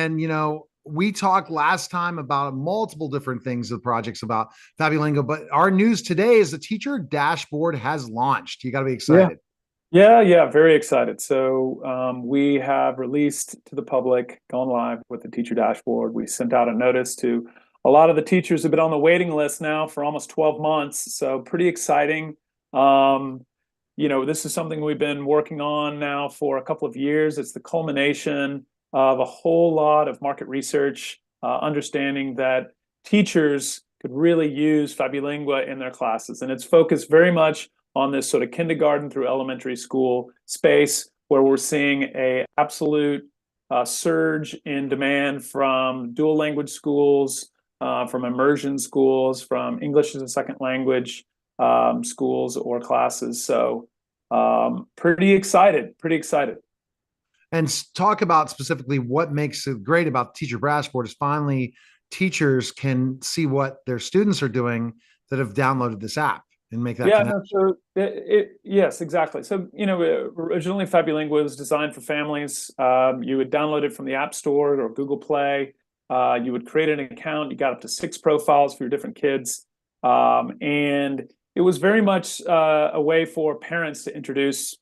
And, we talked last time about multiple different things, the projects about Fabulingo, but our news today is the teacher dashboard has launched. You got to be Yeah, excited. yeah, very excited. So we have released to the public, gone live with the teacher dashboard. We sent out a notice to a lot of the teachers who've been on the waiting list now for almost 12 months. So pretty exciting. Um, this is something we've been working on now for a couple of years. It's the culmination of a whole lot of market research, understanding that teachers could really use Fabulingua in their classes. And it's focused very much on this sort of kindergarten through elementary school space where we're seeing a absolute surge in demand from dual language schools, from immersion schools, from English as a second language schools or classes. So pretty excited, pretty excited. And talk about specifically what makes it great about teacher dashboard is finally teachers can see what their students are doing that have downloaded this app and make that Yeah, connection. no, so yes, exactly. So, originally Fabulingua was designed for families. You would download it from the App Store or Google Play. You would create an account. You got up to 6 profiles for your different kids. And it was very much a way for parents to introduce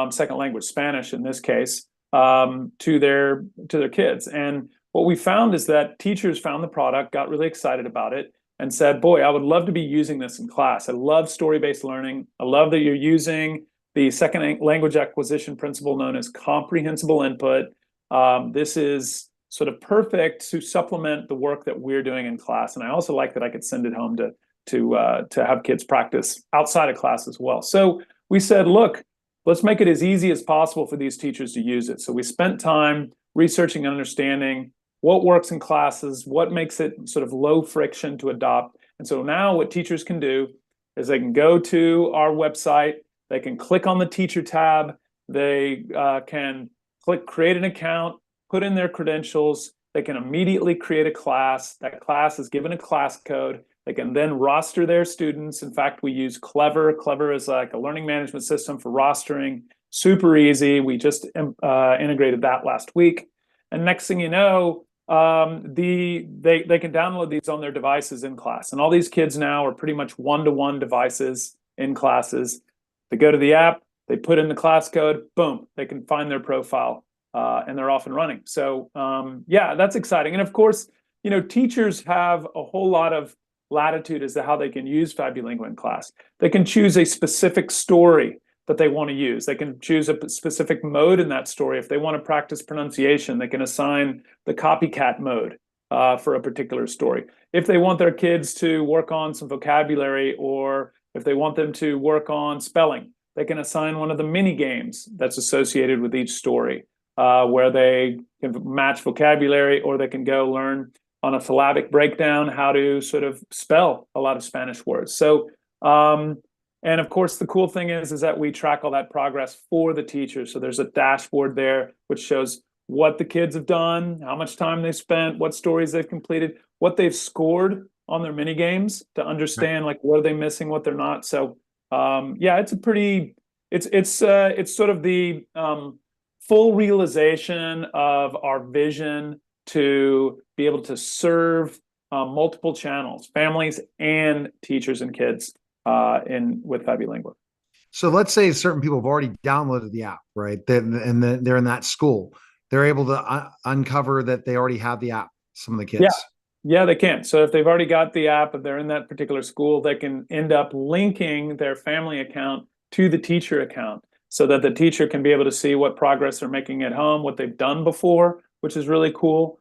second language, Spanish in this case, to their kids. And what we found is that teachers found the product, got really excited about it, and said, boy, I would love to be using this in class. I love story-based learning. I love that you're using the second language acquisition principle known as comprehensible input. This is sort of perfect to supplement the work that we're doing in class. And I also like that I could send it home to have kids practice outside of class as well. So we said, look, let's make it as easy as possible for these teachers to use it. So we spent time researching and understanding what works in classes, what makes it sort of low friction to adopt. And so now what teachers can do is they can go to our website, they can click on the teacher tab, they can click create an account, put in their credentials, they can immediately create a class. That class is given a class code. They can then roster their students. In fact, we use Clever. Clever is like a learning management system for rostering. Super easy. We just integrated that last week. And next thing you know, they can download these on their devices in class. And all these kids now are pretty much one-to-one devices in classes. They go to the app, they put in the class code, boom, they can find their profile, and they're off and running. So yeah, that's exciting. And of course, teachers have a whole lot of latitude as to how they can use Fabulingua in class. They can choose a specific story that they want to use. They can choose a specific mode in that story. If they want to practice pronunciation, they can assign the copycat mode for a particular story. If they want their kids to work on some vocabulary, or if they want them to work on spelling, they can assign one of the mini games that's associated with each story, where they can match vocabulary, or they can go learn on a syllabic breakdown how to sort of spell a lot of Spanish words. So and of course, the cool thing is that we track all that progress for the teachers. So there's a dashboard there which shows what the kids have done, how much time they spent, what stories they've completed, what they've scored on their mini games to understand like what are they missing, what they're not. So yeah, it's a pretty it's sort of the full realization of our vision to be able to serve multiple channels, families and teachers and kids with Fabulingua. So let's say certain people have already downloaded the app, right? And they're in that school. They're able to uncover that they already have the app, some of the Yeah, kids. yeah, they can. So if they've already got the app, if they're in that particular school, they can end up linking their family account to the teacher account so that the teacher can be able to see what progress they're making at home, what they've done before, which is really cool.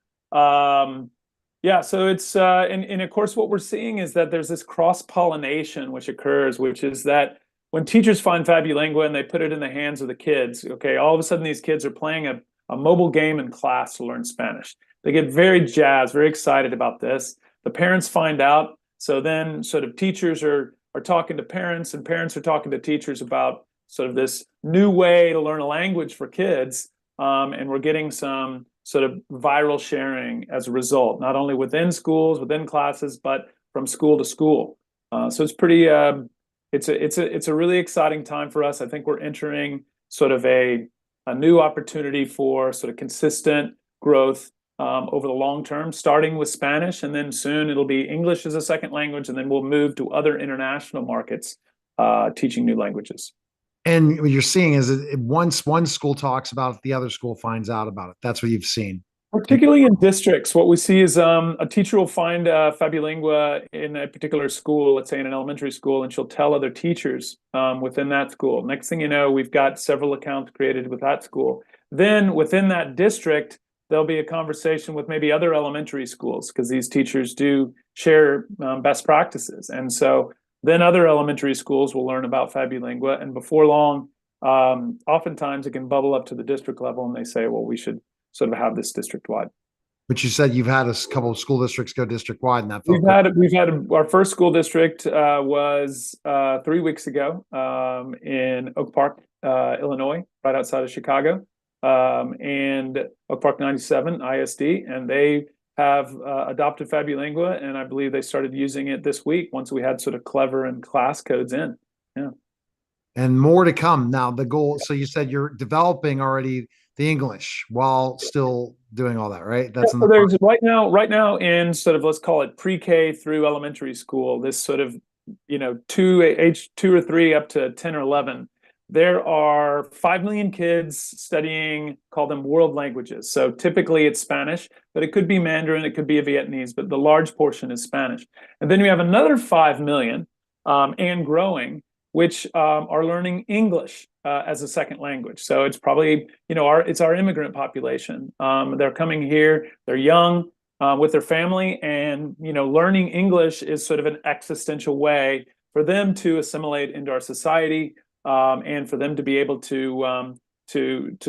Yeah, so it's and of course what we're seeing is that there's this cross-pollination which occurs, which is that when teachers find Fabulingua and they put it in the hands of the kids, okay, all of a sudden these kids are playing a mobile game in class to learn Spanish. They get very jazzed, very excited about this. The parents find out, so then sort of teachers are talking to parents, and parents are talking to teachers about sort of this new way to learn a language for kids, and we're getting some sort of viral sharing as a result, not only within schools, within classes, but from school to school. So it's pretty, it's a really exciting time for us. I think we're entering sort of a new opportunity for sort of consistent growth over the long term, starting with Spanish, and then soon it'll be English as a second language, and then we'll move to other international markets teaching new languages. And what you're seeing is that once one school talks about it, the other school finds out about it. That's what you've seen. Particularly in districts, what we see is a teacher will find Fabulingua in a particular school, let's say in an elementary school, and she'll tell other teachers within that school. Next thing you know, we've got several accounts created with that school. Then within that district, there'll be a conversation with maybe other elementary schools because these teachers do share best practices. And so then other elementary schools will learn about Fabulingua, and before long, oftentimes it can bubble up to the district level and they say, well, we should sort of have this district wide. But you said you've had a couple of school districts go district wide, and that we've had our first school district was 3 weeks ago in Oak Park, Illinois, right outside of Chicago, and Oak Park 97 ISD, and they have adopted Fabulingua, and I believe they started using it this week once we had sort of Clever and class codes in. Yeah. And more to come. Now the goal. So you said you're developing already the English while still doing all that, right? That's so there's right now in sort of, let's call it pre-K through elementary school, this sort of, age 2 or 3 up to 10 or 11. There are 5 million kids studying, call them world languages. So typically it's Spanish, but it could be Mandarin, it could be a Vietnamese, but the large portion is Spanish. And then we have another 5 million and growing, which are learning English as a second language. So it's probably, it's our immigrant population. They're coming here, they're young with their family, and, learning English is sort of an existential way for them to assimilate into our society and for them to be able to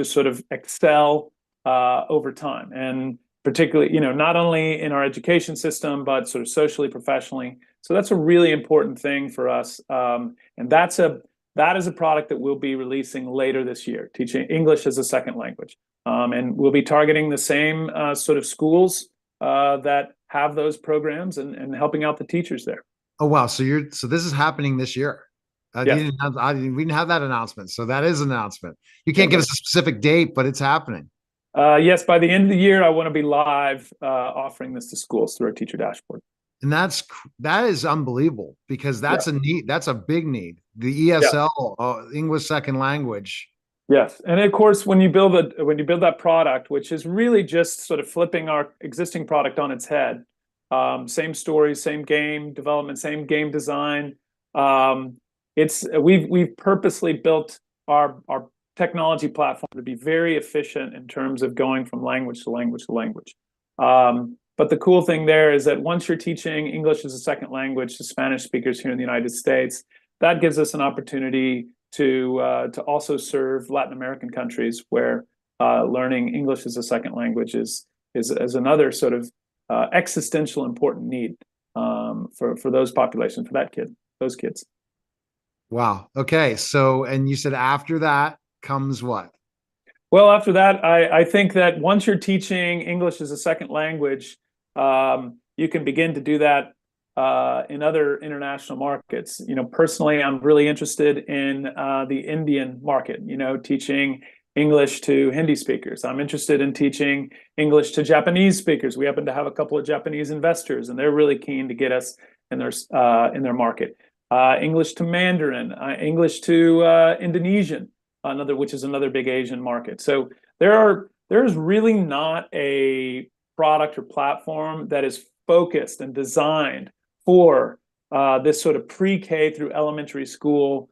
sort of excel over time. And particularly, not only in our education system, but sort of socially, professionally. So that's a really important thing for us. And that is a product that we'll be releasing later this year, teaching English as a second language. And we'll be targeting the same sort of schools that have those programs and helping out the teachers there. Oh, wow. So this is happening this year. Yes. We didn't have that announcement. So that is an announcement. You can't give us a specific date, but it's happening. Yes, by the end of the year, I want to be live offering this to schools through our teacher dashboard. And that is unbelievable because that's a need. That's a big need. The ESL, English second language. Yes, and of course, when you build that product, which is really just sort of flipping our existing product on its head, same story, same game development, same game design. We've purposely built our technology platform to be very efficient in terms of going from language to language to language. But the cool thing there is that once you're teaching English as a second language to Spanish speakers here in the United States, that gives us an opportunity to also serve Latin American countries where learning English as a second language is another sort of existential important need for those populations, for those kids. Wow. Okay. So, and you said after that comes what? Well, after that, I think that once you're teaching English as a second language, you can begin to do that in other international markets. Personally, I'm really interested in the Indian market, teaching English to Hindi speakers. I'm interested in teaching English to Japanese speakers. We happen to have a couple of Japanese investors, and they're really keen to get us in their market. English to Mandarin, English to Indonesian, which is another big Asian market. So there's really not a product or platform that is focused and designed for this sort of pre-K through elementary school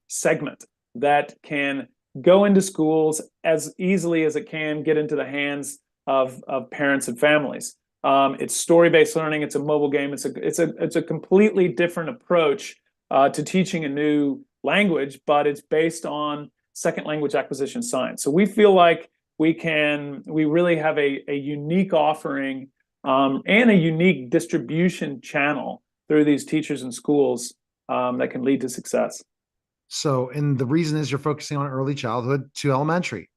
segment that can go into schools as easily as it can get into the hands of parents and families. It's story-based learning. It's a mobile game. It's a completely different approach to teaching a new language, but it's based on second language acquisition science. So we feel like we really have a unique offering and a unique distribution channel through these teachers and schools that can lead to success. So, and the reason is you're focusing on early childhood to elementary.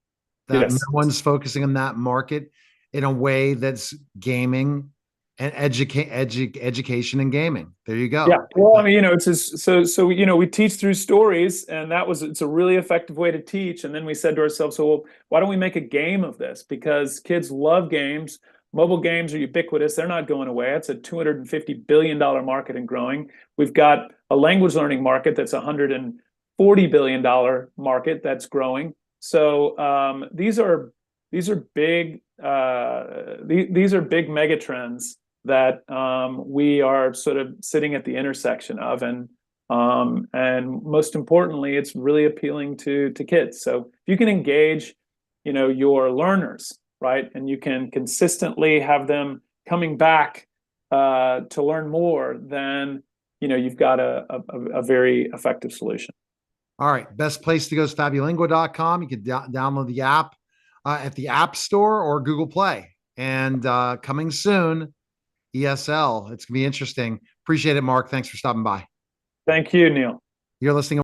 That no one's focusing on that market in a way that's gaming And education and gaming. There you Yeah, go. well, I mean, it's just, we teach through stories, and it's a really effective way to teach. And then we said to ourselves, so well, why don't we make a game of this? Because kids love games. Mobile games are ubiquitous. They're not going away. It's a $250 billion market and growing. We've got a language learning market that's a $140 billion market that's growing. So these are big these are big mega trends that we are sort of sitting at the intersection of, and most importantly, it's really appealing to kids. So if you can engage, your learners, right, and you can consistently have them coming back to learn more, then you've got a very effective solution. All right. Best place to go is fabulingua.com. You can download the app at the App Store or Google Play. And coming soon, ESL. It's going to be interesting. Appreciate it, Mark. Thanks for stopping by. Thank you, Neil. You're listening